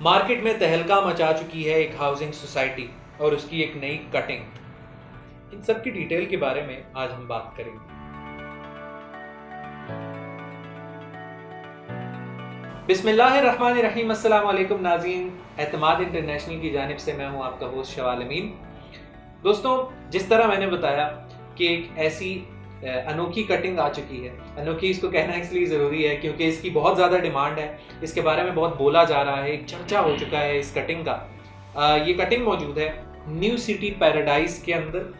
Market में तहलका मचा चुकी है एक हाउसिंग सोसाइटी और उसकी एक नई कटिंग। इन सब की डिटेल के बारे में आज हम बात करेंगे। बिस्मिल्लाहिर्रहमानिर्रहीम। अस्सलाम वालेकुम नाज़रीन, एतमाद इंटरनेशनल की जानिब से मैं हूं आपका होस्ट शवाल अमीन। दोस्तों, जिस तरह मैंने बताया कि एक ऐसी अनोखी कटिंग आ चुकी है। अनोखी इसको कहना इसलिए ज़रूरी है क्योंकि इसकी बहुत ज़्यादा डिमांड है, इसके बारे में बहुत बोला जा रहा है, एक चर्चा हो चुका है इस कटिंग का। ये कटिंग मौजूद है न्यू सिटी पैराडाइज के अंदर।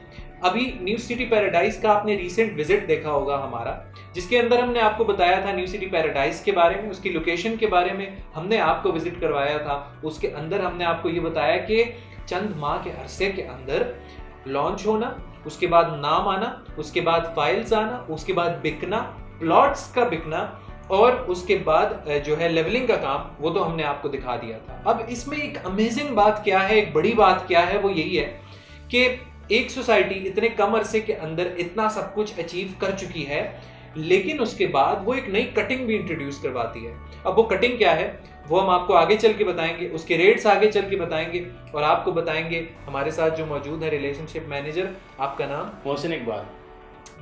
अभी न्यू सिटी पैराडाइज का आपने रिसेंट विजिट देखा होगा हमारा, जिसके अंदर हमने आपको बताया था न्यू सिटी पैराडाइज के बारे में, उसकी लोकेशन के बारे में हमने आपको विजिट करवाया था। उसके अंदर हमने आपको ये बताया कि चंद माह के अरसे के अंदर लॉन्च होना, उसके बाद नाम आना, उसके बाद फाइल्स आना, उसके बाद बिकना, प्लॉट्स का बिकना और उसके बाद जो है लेवलिंग का काम, वो तो हमने आपको दिखा दिया था। अब इसमें एक अमेजिंग बात क्या है, एक बड़ी बात क्या है, वो यही है कि एक सोसाइटी इतने कम अरसे के अंदर इतना सब कुछ अचीव कर चुकी है, लेकिन उसके बाद वो एक नई कटिंग भी इंट्रोड्यूस करवाती है। अब वो कटिंग क्या है वो हम आपको आगे चल के बताएंगे, उसके रेट्स आगे चल के बताएंगे और आपको बताएंगे। हमारे साथ जो मौजूद है रिलेशनशिप मैनेजर, आपका नाम? मोहसिन इकबाल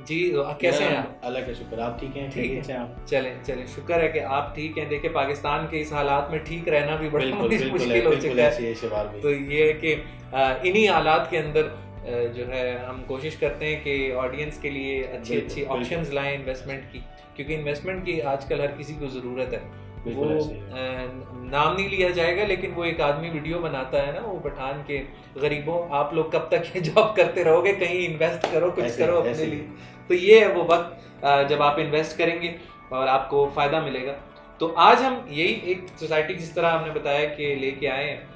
जी, कैसे हैं आप? अल्लाह का शुक्र, आप ठीक हैं? ठीक है आप? चलें शुक्र है कि आप ठीक हैं। देखिए, पाकिस्तान के इस हालात में ठीक रहना भी बड़ा मुश्किल हो चुका है। तो ये है कि इन्हीं हालात के अंदर जो है हम कोशिश करते हैं कि ऑडियंस के लिए अच्छी ऑप्शंस लाएं इन्वेस्टमेंट की, क्योंकि इन्वेस्टमेंट की आजकल हर किसी को ज़रूरत है। वो नाम नहीं लिया जाएगा, लेकिन वो एक आदमी वीडियो बनाता है ना, वो पठान के, गरीबों आप लोग कब तक ये जॉब करते रहोगे, कहीं इन्वेस्ट करो, कुछ करो अपने लिए। तो ये है वो वक्त जब आप इन्वेस्ट करेंगे और आपको फ़ायदा मिलेगा। तो आज हम यही एक सोसाइटी जिस तरह हमने बताया कि लेके आए हैं,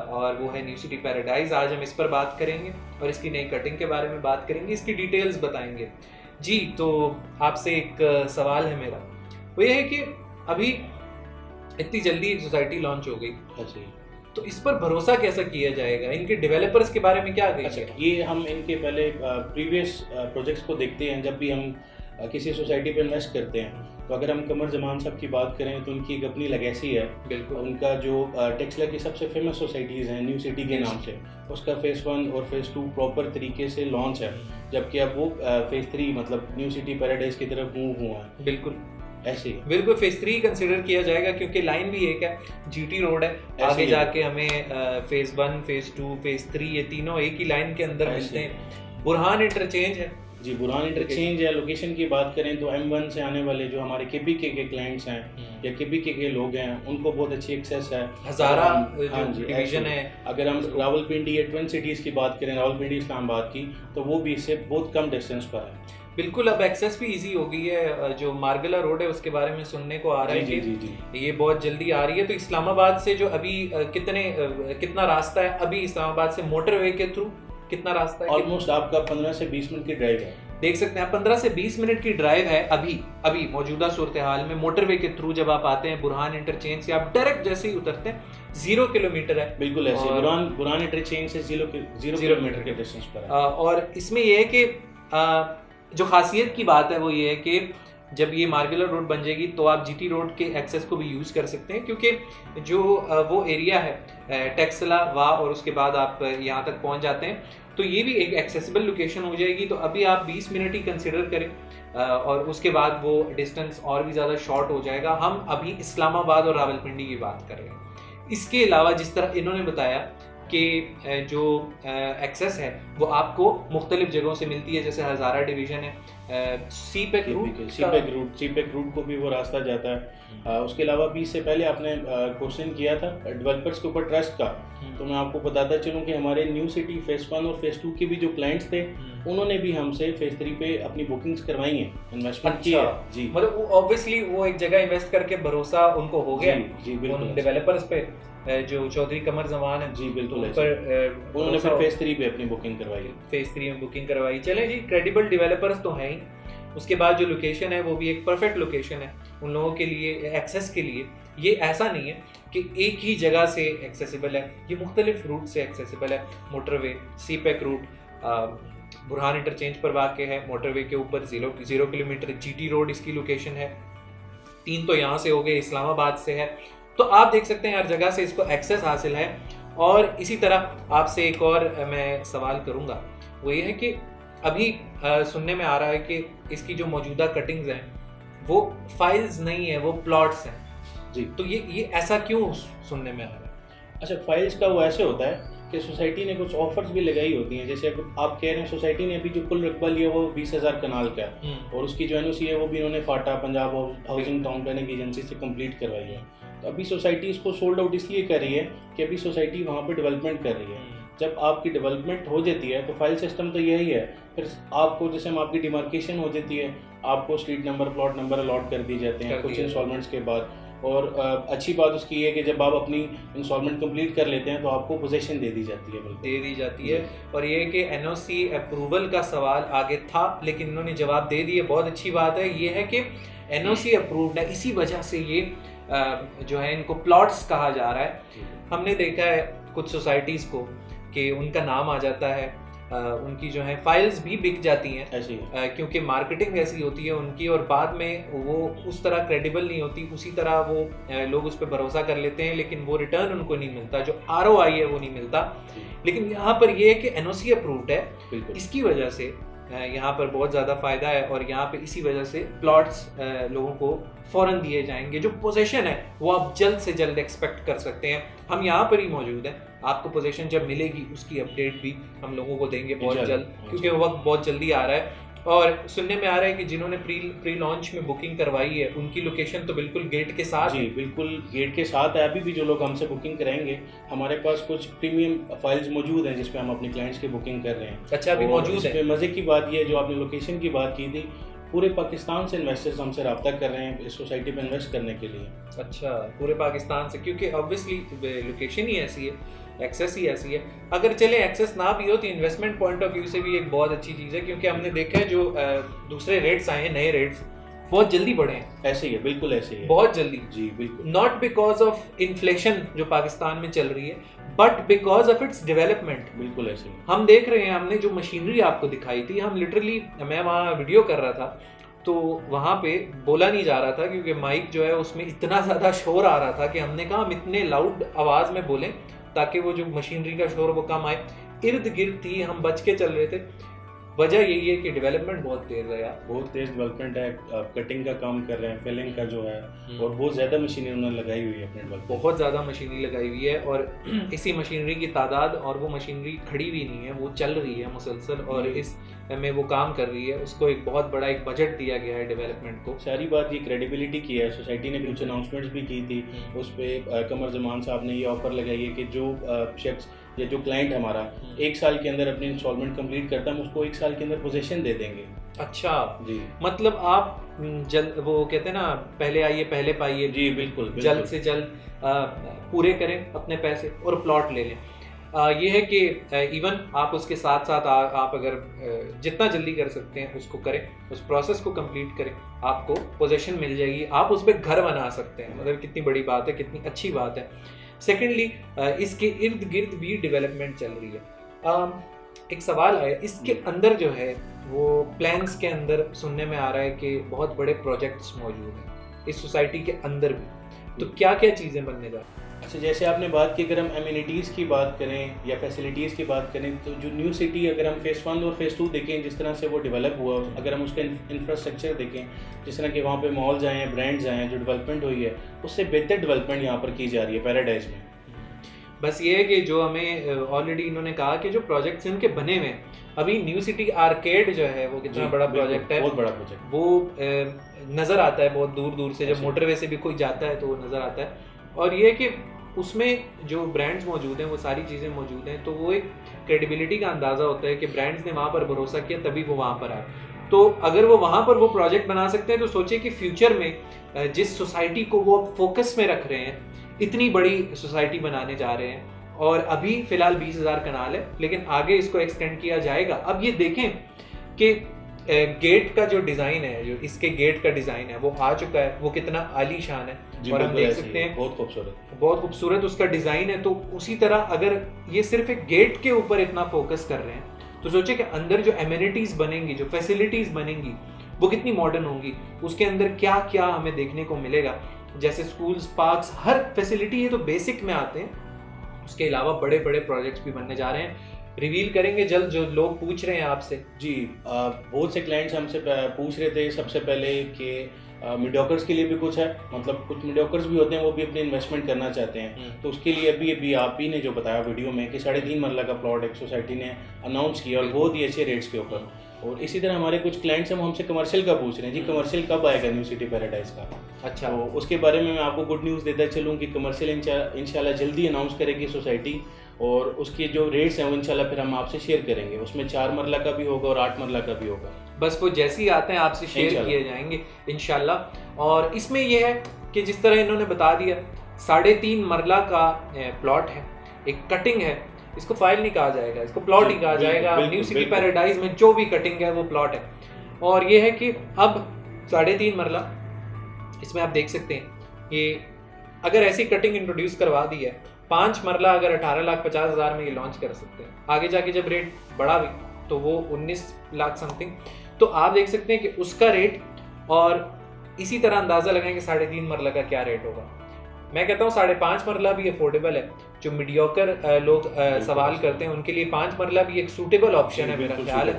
और वो है न्यू सिटी पैराडाइज। आज हम इस पर बात करेंगे और इसकी नई कटिंग के बारे में बात करेंगे, इसकी डिटेल्स बताएंगे जी। तो आपसे एक सवाल है मेरा, वो ये है कि अभी इतनी जल्दी एक सोसाइटी लॉन्च हो गई, तो इस पर भरोसा कैसा किया जाएगा? इनके डेवलपर्स के बारे में क्या कहेंगे? ये हम इनके पहले प्रीवियस प्रोजेक्ट्स को देखते हैं। जब भी हम किसी सोसाइटी पे इन्वेस्ट करते हैं, तो अगर हम कमर जमान साहब की बात करें तो उनकी एक अपनी लेगेसी है। बिल्कुल। उनका जो टेक्सला की सबसे फेमस सोसाइटीज़ हैं न्यू सिटी के नाम से, उसका फेज़ 1 और फेज़ 2 प्रॉपर तरीके से लॉन्च है, जबकि अब वो फेज़ 3 मतलब न्यू सिटी पैराडाइज की तरफ मूव हुआ है। बिल्कुल ऐसे ही बिल्कुल फेज 3 कंसिडर किया जाएगा, क्योंकि लाइन भी एक है, जीटी रोड है। आगे जाके हमें फेज 1, फेज 2, फेज 3 ये तीनों एक ही लाइन के अंदर मिलते हैं। बुरहान इंटरचेंज है जी, बुरहान इंटरचेंज है। लोकेशन की बात करें तो M1 से आने वाले जो हमारे केपीके के क्लाइंट्स हैं या केपीके के लोग हैं, उनको बहुत अच्छी एक्सेस है। हजारा डिवीजन है। अगर हम रावलपिंडी या ट्विन सिटीज़ की बात करें, रावलपिंडी इस्लामाबाद की, तो वो भी इससे बहुत कम डिस्टेंस पर है। बिल्कुल, अब एक्सेस भी इजी हो गई है। जो मार्गला रोड है उसके बारे में सुनने को आ रहा है कि ये बहुत जल्दी आ रही है। तो इस्लामाबाद से जो अभी कितना रास्ता है अभी इस्लामाबाद से मोटरवे के थ्रू, कितना रास्ता है? ऑलमोस्ट आपका 15 से 20 मिनट की ड्राइव है। देख सकते हैं, 15 से 20 मिनट की ड्राइव है अभी मौजूदा सूरत हाल में। मोटरवे के थ्रू जब आप आते हैं बुरहान इंटरचेंज से, आप डायरेक्ट जैसे ही उतरते हैं 0 किलोमीटर है। बिल्कुल ऐसे बुरहान इंटरचेंज से 0 किलोमीटर के डिस्टेंस पर है। और इसमें यह है कि जो खासियत की बात है वो ये है कि जब ये मार्गुलर रोड बन जाएगी तो आप जीटी रोड के एक्सेस को भी यूज़ कर सकते हैं, क्योंकि जो वो एरिया है टेक्सला वाह और उसके बाद आप यहाँ तक पहुँच जाते हैं, तो ये भी एक एक्सेसिबल लोकेशन हो जाएगी। तो अभी आप 20 मिनट ही कंसिडर करें और उसके बाद वो डिस्टेंस और भी ज़्यादा शॉर्ट हो जाएगा। हम अभी इस्लामाबाद और रावलपिंडी की बात कर रहे हैं। इसके अलावा जिस तरह इन्होंने बताया कि जो एक्सेस है वो आपको मुख्तलिफ जगहों से मिलती है, जैसे हज़ारा डिवीज़न है, सीपेक रूट को भी वो रास्ता जाता है। उसके अलावा भी इससे पहले आपने क्वेश्चन किया था डेवलपर्स के ऊपर ट्रस्ट का, तो मैं आपको बताता चलूँ कि हमारे न्यू सिटी फेज़ 1 और फेज़ 2 के भी जो क्लाइंट्स थे, उन्होंने भी हमसे फेज़ 3 पे अपनी बुकिंग्स करवाई हैं, इन्वेस्टमेंट की है जी। मतलब ऑब्वियसली वो एक जगह इन्वेस्ट करके भरोसा उनको हो गया जी बिल्कुल डेवलपर्स पे, जो चौधरी कमर जमान है जी बिल्कुल उन्होंने फिर फेज़ 3 पे अपनी बुकिंग करवाई, फेज़ 3 में बुकिंग करवाई। चलें जी, क्रेडिबल डेवलपर्स तो हैं ही। उसके बाद जो लोकेशन है वो भी एक परफेक्ट लोकेशन है उन लोगों के लिए, एक्सेस के लिए। ये ऐसा नहीं है कि एक ही जगह से एक्सेसिबल है, ये मुख्तलिफ रूट से एक्सेसिबल है। Motorway, CPEC route Burhan interchange पर वाक़ है, मोटरवे के ऊपर 0 किलोमीटर जीटी रोड इसकी लोकेशन है। 3 तो यहाँ से हो गए, इस्लामाबाद से है, तो आप देख सकते हैं हर जगह से इसको एक्सेस हासिल है। और इसी तरह आपसे एक और मैं सवाल करूंगा, वो ये है कि अभी सुनने में आ रहा है कि इसकी जो मौजूदा कटिंग्स हैं वो फाइल्स नहीं है, वो प्लॉट्स हैं जी। तो ये ऐसा क्यों सुनने में आ रहा है? अच्छा, फाइल्स का वो ऐसे होता है कि सोसाइटी ने कुछ ऑफर्स भी लगाई होती हैं। जैसे आप कह रहे हैं सोसाइटी ने अभी जो कुल रकबा लिया वो 20,000 कनाल का है, और उसकी जो एनओसी है वो भी इन्होंने PHATA Punjab housing town planning agency से कंप्लीट करवाई है। तो अभी सोसाइटी इसको सोल्ड आउट इसलिए कर रही है कि अभी सोसाइटी वहाँ पर डेवलपमेंट कर रही है। जब आपकी डेवलपमेंट हो जाती है तो फाइल सिस्टम तो यही है, फिर आपको जैसे हम आपकी डिमार्केशन हो जाती है, आपको street number plot number allot कर दिए जाते हैं कुछ इंस्टॉलमेंट्स के बाद। और अच्छी बात उसकी है कि जब आप अपनी इंस्टॉलमेंट कंप्लीट कर लेते हैं तो आपको पोजीशन दे दी जाती है। और ये कि एनओसी अप्रूवल का सवाल आगे था लेकिन इन्होंने जवाब दे दिए, बहुत अच्छी बात है। ये है कि एनओसी अप्रूव्ड है, इसी वजह से ये जो है इनको प्लॉट्स कहा जा रहा है। हमने देखा है कुछ सोसाइटीज़ को कि उनका नाम आ जाता है, उनकी जो है फाइल्स भी बिक जाती हैं क्योंकि मार्केटिंग ऐसी होती है उनकी, और बाद में वो उस तरह क्रेडिबल नहीं होती, उसी तरह वो लोग उस पर भरोसा कर लेते हैं लेकिन वो रिटर्न उनको नहीं मिलता, जो ROI है वो नहीं मिलता। लेकिन यहाँ पर ये है कि एनओसी अप्रूव्ड है, इसकी वजह से यहाँ पर बहुत ज़्यादा फ़ायदा है। और यहाँ पे इसी वजह से प्लॉट्स लोगों को फ़ौरन दिए जाएंगे। जो पोजीशन है वो आप जल्द से जल्द एक्सपेक्ट कर सकते हैं। हम यहाँ पर ही मौजूद हैं, आपको पोजीशन जब मिलेगी उसकी अपडेट भी हम लोगों को देंगे बहुत जल्द, क्योंकि वक्त बहुत जल्दी आ रहा है। और सुनने में आ रहा है कि जिन्होंने प्री लॉन्च में बुकिंग करवाई है उनकी लोकेशन तो बिल्कुल गेट के साथ जी, बिल्कुल गेट के साथ है। अभी भी जो लोग हमसे बुकिंग कराएंगे, हमारे पास कुछ प्रीमियम फाइल्स मौजूद हैं जिसपे हम अपने क्लाइंट्स की बुकिंग कर रहे हैं। अच्छा, अभी मौजूद है। मज़े की बात ये, जो आपने लोकेशन की बात की थी, पूरे पाकिस्तान से इन्वेस्टर्स हमसे रब्ता कर रहे हैं इस सोसाइटी पे इन्वेस्ट करने के लिए। अच्छा, पूरे पाकिस्तान से, क्योंकि ऑब्वियसली लोकेशन ही ऐसी है, एक्सेस ही ऐसी है। अगर चले एक्सेस ना भी हो तो इन्वेस्टमेंट पॉइंट ऑफ व्यू से भी एक बहुत अच्छी चीज़ है, क्योंकि हमने देखा है जो दूसरे रेट्स आए हैं, नए रेट्स बहुत जल्दी बढ़े हैं। ऐसे ही है, बिल्कुल ऐसे ही है, बहुत जल्दी जी बिल्कुल। नॉट बिकॉज ऑफ इन्फ्लेशन जो पाकिस्तान में चल रही है, but because of its development. बिल्कुल ऐसे ही हम देख रहे हैं, हमने जो मशीनरी आपको दिखाई थी, हम लिटरली, मैं वहाँ वीडियो कर रहा था तो वहाँ पे बोला नहीं जा रहा था क्योंकि माइक जो है उसमें इतना ज़्यादा शोर आ रहा था कि हमने कहा हम इतने लाउड आवाज़ में बोलें ताकि वो जो मशीनरी का शोर वो कम आए। इर्द गिर्द थी, हम बच के चल रहे थे। वजह यही है कि डेवलपमेंट बहुत तेज़ है यार, बहुत तेज़ डेवलपमेंट है। कटिंग का काम कर रहे हैं, फिलिंग का जो है, और बहुत ज़्यादा मशीनरी उन्होंने लगाई हुई है अपने डेवलपमेंट, बहुत ज़्यादा मशीनरी लगाई हुई है। और इसी मशीनरी की तादाद, और वो मशीनरी खड़ी भी नहीं है, वो चल रही है मुसलसल, और इस में वो काम कर रही है। उसको एक बहुत बड़ा एक बजट दिया गया है डेवलपमेंट को। सारी बात ये क्रेडिबिलिटी की है। सोसाइटी ने कुछ अनाउंसमेंट्स भी की थी, उस पर कमर जमान साहब ने ये ऑफर लगाई है कि जो शख्स या जो क्लाइंट हमारा 1 साल के अंदर अपनी इंस्टॉलमेंट कंप्लीट करता है, हम उसको 1 साल के अंदर पोजीशन दे देंगे। अच्छा जी, मतलब आप जल्द, वो कहते हैं ना, पहले आइए पहले पाइए। जी बिल्कुल, जल्द से जल्द पूरे करें अपने पैसे और प्लॉट ले लें। ये है कि इवन आप उसके साथ साथ आप अगर जितना जल्दी कर सकते हैं उसको करें, उस प्रोसेस को कंप्लीट करें, आपको पोजीशन मिल जाएगी, आप उस पर घर बना सकते हैं। मतलब कितनी बड़ी बात है, कितनी अच्छी बात है। सेकेंडली इसके इर्द गिर्द भी डेवलपमेंट चल रही है। एक सवाल है, इसके अंदर जो है वो प्लान्स के अंदर सुनने में आ रहा है कि बहुत बड़े प्रोजेक्ट्स मौजूद हैं इस सोसाइटी के अंदर भी, तो क्या क्या चीज़ें बनने जा रही हैं? अच्छा, जैसे आपने बात की, अगर हम एमिनिटीज़ की बात करें या फैसिलिटीज़ की बात करें, तो जो न्यू सिटी, अगर हम फेज़ 1 और फेज़ 2 देखें, जिस तरह से वो डेवलप हुआ, अगर हम उसका इंफ्रास्ट्रक्चर देखें, जिस तरह के वहाँ पे मॉल्स आए हैं, ब्रांड्स आए हैं, जो डेवलपमेंट हुई है, उससे बेहतर डेवलपमेंट यहाँ पर की जा रही है पैराडाइज में। बस ये है कि जो हमें ऑलरेडी इन्होंने कहा कि जो प्रोजेक्ट्स इनके बने हुए हैं, अभी न्यू सिटी आर्केड जो है वो कितना बड़ा प्रोजेक्ट है, बहुत बड़ा प्रोजेक्ट, वो नज़र आता है बहुत दूर दूर से, जब मोटरवे से भी कोई जाता है तो वो नज़र आता है। और ये कि उसमें जो ब्रांड्स मौजूद हैं, वो सारी चीज़ें मौजूद हैं, तो वो एक क्रेडिबिलिटी का अंदाज़ा होता है कि ब्रांड्स ने वहाँ पर भरोसा किया तभी वो वहाँ पर आए। तो अगर वो वहाँ पर वो प्रोजेक्ट बना सकते हैं तो सोचिए कि फ्यूचर में जिस सोसाइटी को वो फोकस में रख रहे हैं, इतनी बड़ी सोसाइटी बनाने जा रहे हैं, और अभी फ़िलहाल 20,000 कनाल है, लेकिन आगे इसको एक्सटेंड किया जाएगा। अब ये देखें कि गेट का जो डिज़ाइन है, जो इसके गेट का डिज़ाइन है वो आ चुका है, वो कितना आलीशान है, और हम देख सकते हैं बहुत खूबसूरत उसका डिज़ाइन है। तो उसी तरह अगर ये सिर्फ एक गेट के ऊपर इतना फोकस कर रहे हैं, तो सोचिए कि अंदर जो एमिनिटीज़ बनेंगी, जो फैसिलिटीज़ बनेंगी, वो कितनी मॉडर्न होंगी, उसके अंदर क्या क्या हमें देखने को मिलेगा। जैसे स्कूल्स, पार्क्स, हर फैसिलिटी ये तो बेसिक में आते हैं। उसके अलावा बड़े बड़े प्रोजेक्ट्स भी बनने जा रहे हैं, रिवील करेंगे जल्द, जो लोग पूछ रहे हैं आपसे। जी, बहुत से क्लाइंट्स हमसे पूछ रहे थे सबसे पहले कि मीडियोकर्स के लिए भी कुछ है, मतलब कुछ मीडियोकर्स भी होते हैं वो भी अपनी इन्वेस्टमेंट करना चाहते हैं, तो उसके लिए अभी आप ही ने जो बताया वीडियो में कि 3.5 मरला का प्लॉट एक सोसाइटी ने अनाउंस किया और बहुत ही अच्छे रेट्स के ऊपर। और इसी तरह हमारे कुछ क्लाइंट्स हैं वो हमसे कमर्शियल का पूछ रहे हैं, जी कमर्शियल कब आएगा न्यू सिटी पैराडाइज का। अच्छा, तो उसके बारे में मैं आपको गुड न्यूज़ देता चलूँ कि कमर्शियल इंशाल्लाह जल्दी अनाउंस करेगी सोसाइटी, और उसके जो रेट्स हैं वो इंशाल्लाह फिर हम आपसे शेयर करेंगे। उसमें 4 मरला का भी होगा और 8 मरला का भी होगा। बस वो जैसे ही आते हैं आपसे शेयर किए जाएंगे इंशाल्लाह। और इसमें यह है कि जिस तरह इन्होंने बता दिया, 3.5 मरला का प्लॉट है, एक कटिंग है, इसको फाइल नहीं कहा जाएगा, इसको प्लॉट ही कहा जाएगा। न्यू सिटी पैराडाइज में जो भी कटिंग है वो प्लॉट है। और ये है कि अब 3.5 मरला, इसमें आप देख सकते हैं कि अगर ऐसी कटिंग इंट्रोड्यूस करवा दी है, 5 मरला अगर 18,50,000 में ये लॉन्च कर सकते हैं, आगे जाके जब रेट बढ़ा भी तो वो 19 लाख समथिंग, तो आप देख सकते हैं कि उसका रेट, और इसी तरह अंदाजा लगाएं कि 3.5 मरला का क्या रेट होगा। मैं कहता हूँ 5.5 मरला भी अफोर्डेबल है। जो मीडियोकर लोग सवाल करते हैं उनके लिए 5 मरला भी एक सूटेबल ऑप्शन है मेरा ख्याल है।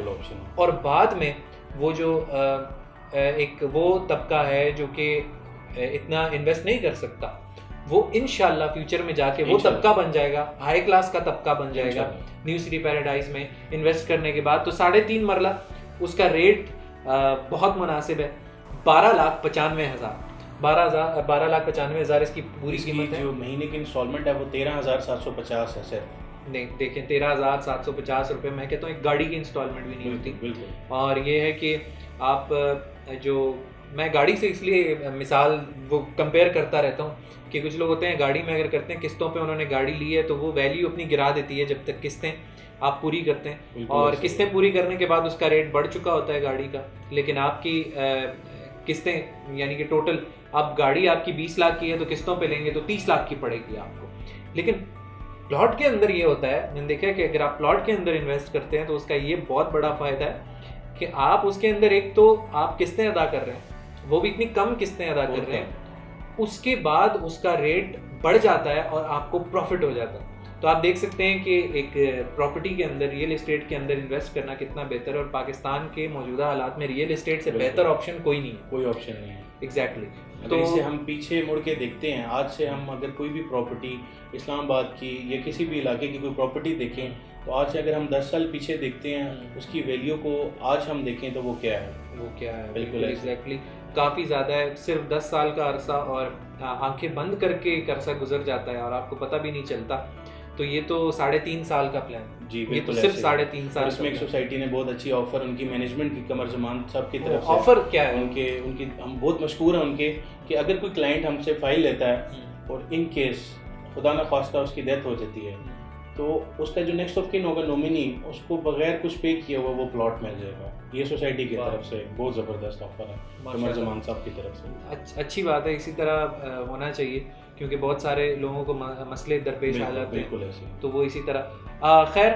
और बाद में वो जो एक वो तबका है जो कि इतना इन्वेस्ट नहीं कर सकता, वो इंशाल्लाह फ्यूचर में जाके वो तबका बन जाएगा, हाई क्लास का तबका बन जाएगा न्यू सिटी पैराडाइज में इन्वेस्ट करने के बाद। तो 3.5 मरला उसका रेट बहुत मुनासिब है, 12,95,000 12,95,000 इसकी पूरी कीमत है। जो महीने की इंस्टॉलमेंट है वो 13,750 है सर। नहीं देखें, 13,750 रुपये, मैं कहता हूँ एक गाड़ी की इंस्टॉलमेंट भी नहीं होती। बिल्कुल। और ये है कि आप जो, मैं गाड़ी से इसलिए मिसाल वो कंपेयर करता रहता हूँ कि कुछ लोग होते हैं गाड़ी में अगर करते हैं किस्तों पे, उन्होंने गाड़ी ली है तो वो वैल्यू अपनी गिरा देती है जब तक किस्तें आप पूरी करते हैं, और किस्तें पूरी करने के बाद उसका रेट बढ़ चुका होता है गाड़ी का। लेकिन आपकी किस्तें यानी कि टोटल, आप गाड़ी आपकी 20 लाख की है तो किस्तों पे लेंगे तो 30 लाख की पड़ेगी आपको। लेकिन प्लॉट के अंदर ये होता है, मैंने देखा है कि अगर आप प्लॉट के अंदर इन्वेस्ट करते हैं तो उसका ये बहुत बड़ा फायदा है कि आप उसके अंदर एक तो आप किस्तें अदा कर रहे हैं, वो भी इतनी कम किस्तें अदा कर रहे हैं, उसके बाद उसका रेट बढ़ जाता है और आपको प्रॉफिट हो जाता है। तो आप देख सकते हैं कि एक प्रॉपर्टी के अंदर, रियल एस्टेट के अंदर इन्वेस्ट करना कितना बेहतर है, और पाकिस्तान के मौजूदा हालात में रियल एस्टेट से बेहतर ऑप्शन कोई नहीं है। कोई ऑप्शन नहीं है। एग्जैक्टली। तो इसे हम पीछे मुड़ के देखते हैं, आज से हम अगर कोई भी प्रॉपर्टी इस्लामाबाद की या किसी भी इलाके की कोई प्रॉपर्टी देखें, तो आज से अगर हम 10 साल पीछे देखते हैं उसकी वैल्यू को आज हम देखें तो वो क्या है। बिल्कुल एग्जैक्टली, काफ़ी ज़्यादा है। सिर्फ 10 साल का अरसा और आंखें बंद करके एक अरसा गुजर जाता है और आपको पता भी नहीं चलता। तो ये तो 3.5 साल का प्लान जी, ये तो सिर्फ 3.5 साल। इसमें एक सोसाइटी ने बहुत अच्छी ऑफर उनकी मैनेजमेंट की, कमर जमान साहब की तरफ से ऑफर क्या है उनकी हम बहुत मशहूर हैं उनके, कि अगर कोई क्लाइंट हमसे फाइल लेता है और इन केस खुदा न खास्ता उसकी डेथ हो जाती है, तो उसका जो नेक्स्ट ऑफ किन होगा नॉमिनी, उसको बगैर कुछ पे किए हुआ वो प्लॉट मिल जाएगा। ये सोसाइटी की तरफ से बहुत ज़बरदस्त ऑफर है कमर जमान साहब की तरफ से। अच्छी बात है, इसी तरह होना चाहिए, क्योंकि बहुत सारे लोगों को मसले दरपेश आ जाते हैं, तो वो इसी तरह। खैर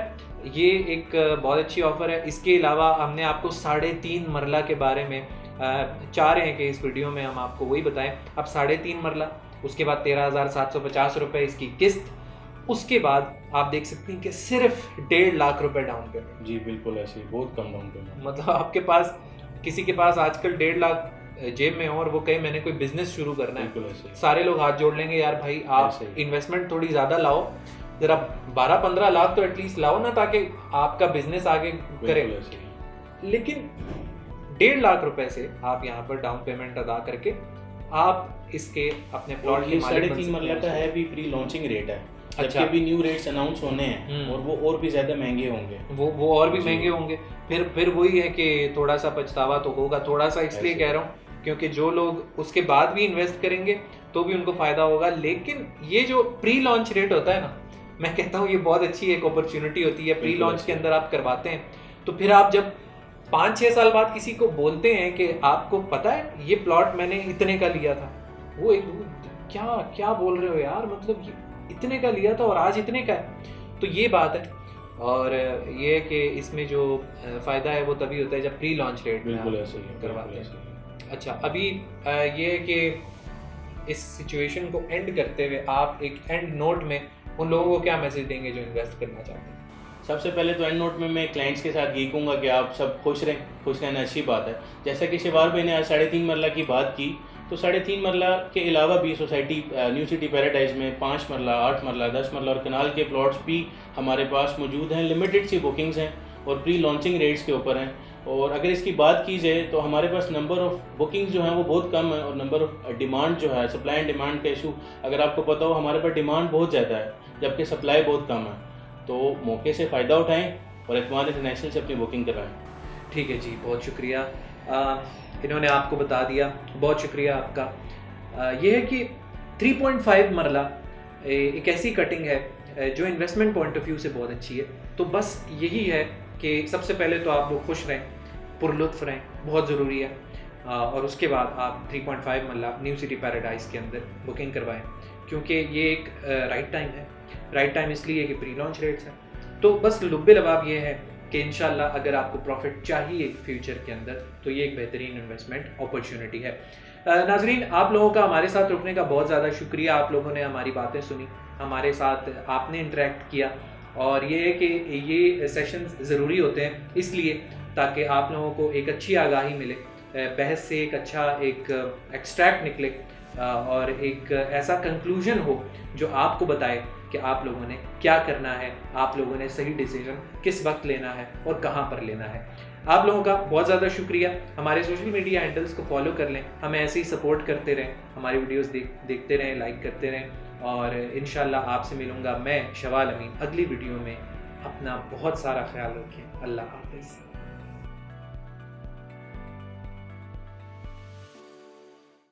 ये एक बहुत अच्छी ऑफ़र है। इसके अलावा हमने आपको 3.5 मरला के बारे में चाह रहे हैं कि इस वीडियो में हम आपको वही बताएं। अब 3.5 मरला, उसके बाद 13,750 रुपये इसकी किस्त, उसके बाद आप देख सकते हैं कि सिर्फ 1.5 लाख रुपए डाउन पेमेंट। जी बिल्कुल ऐसे, बहुत कम डाउन पेमेंट। मतलब आपके पास, किसी के पास आजकल 1.5 लाख जेब में हो और वो कहे मैंने कोई बिजनेस शुरू करना है, सारे लोग हाथ जोड़ लेंगे, यार भाई आप इन्वेस्टमेंट थोड़ी ज़्यादा लाओ, जरा 12-15 लाख तो एटलीस्ट लाओ ना, ताकि आपका बिजनेस आगे करे। लेकिन 1.5 लाख रुपए से आप यहाँ पर डाउन पेमेंट अदा करके आप इसके अपने प्लॉट के मालिक बन सकते हैं। 3.5 मरला का है भी प्री लॉन्चिंग रेट है। अच्छा, भी न्यू रेट्स अनाउंस होने हैं और वो और भी ज्यादा महंगे होंगे, वो और भी महंगे होंगे। फिर वही है कि थोड़ा सा पछतावा तो होगा, थोड़ा सा इसलिए कह रहा हूँ क्योंकि जो लोग उसके बाद भी इन्वेस्ट करेंगे तो भी उनको फायदा होगा। लेकिन ये जो प्री लॉन्च रेट होता है ना, मैं कहता हूँ ये बहुत अच्छी एक अपॉर्चुनिटी होती है। प्री लॉन्च के अंदर आप करवाते हैं तो फिर आप जब 5-6 साल बाद किसी को बोलते हैं कि आपको पता है ये प्लॉट मैंने इतने का लिया था, वो एक क्या बोल रहे हो यार, मतलब ये इतने का लिया था और आज इतने का है। तो ये बात है। और ये है कि इसमें जो फ़ायदा है वो तभी होता है जब प्री लॉन्च रेट में करवाते हैं। अच्छा, अभी ये है कि इस सिचुएशन को एंड करते हुए आप एक एंड नोट में उन लोगों को क्या मैसेज देंगे जो इन्वेस्ट करना चाहते हैं? सबसे पहले तो एंड नोट में मैं क्लाइंट्स के साथ यही कहूँगा कि आप सब खुश रहें। खुश रहना अच्छी बात है। जैसा कि शिवार भाई ने आज 3.5 मरला की बात की, तो 3.5 मरला के अलावा भी सोसाइटी न्यू सिटी पैराडाइज में 5 मरला, 8 मरला, 10 मरला और कनाल के प्लॉट्स भी हमारे पास मौजूद हैं। लिमिटेड सी बुकिंग्स हैं और प्री लॉन्चिंग रेट्स के ऊपर हैं। और अगर इसकी बात की जाए तो हमारे पास नंबर ऑफ़ बुकिंग्स जो हैं वो बहुत कम है और नंबर ऑफ़ डिमांड जो है, सप्लाई एंड डिमांड का इशू अगर आपको पता हो, हमारे पास डिमांड बहुत ज़्यादा है जबकि सप्लाई बहुत कम है। तो मौके से फ़ायदा उठाएं और एतमाद इंटरनेशनल से अपनी बुकिंग करवाएं। ठीक है जी, बहुत शुक्रिया। इन्होंने आपको बता दिया, बहुत शुक्रिया आपका। ये है कि 3.5 मरला एक ऐसी कटिंग है जो इन्वेस्टमेंट पॉइंट ऑफ व्यू से बहुत अच्छी है। तो बस यही है कि सबसे पहले तो आप लोग खुश रहें, पुरलुत्फ रहें, बहुत ज़रूरी है। और उसके बाद आप 3.5 मरला न्यू सिटी पैराडाइज के अंदर बुकिंग करवाएं, क्योंकि ये एक राइट टाइम है। राइट टाइम इसलिए कि प्री लॉन्च रेट्स हैं। तो बस लुब्बे लबाब ये है कि इंशाल्लाह अगर आपको प्रॉफिट चाहिए फ्यूचर के अंदर तो ये एक बेहतरीन इन्वेस्टमेंट अपॉर्चुनिटी है। नाजरीन, आप लोगों का हमारे साथ रुकने का बहुत ज़्यादा शुक्रिया। आप लोगों ने हमारी बातें सुनी, हमारे साथ आपने इंटरेक्ट किया, और ये है कि ये सेशंस ज़रूरी होते हैं इसलिए ताकि आप लोगों को एक अच्छी आगाही मिले, बहस से एक अच्छा एक एक्सट्रैक्ट निकले और एक ऐसा कंक्लूजन हो जो आपको बताए कि आप लोगों ने क्या करना है, आप लोगों ने सही डिसीजन किस वक्त लेना है और कहाँ पर लेना है। आप लोगों का बहुत ज़्यादा शुक्रिया। हमारे सोशल मीडिया हैंडल्स को फॉलो कर लें, हमें ऐसे ही सपोर्ट करते रहें, हमारी वीडियोस देखते रहें, लाइक करते रहें, और इंशाल्लाह आपसे मिलूँगा मैं शवाल अमीन अगली वीडियो में। अपना बहुत सारा ख्याल रखें। अल्लाह हाफ़िज़।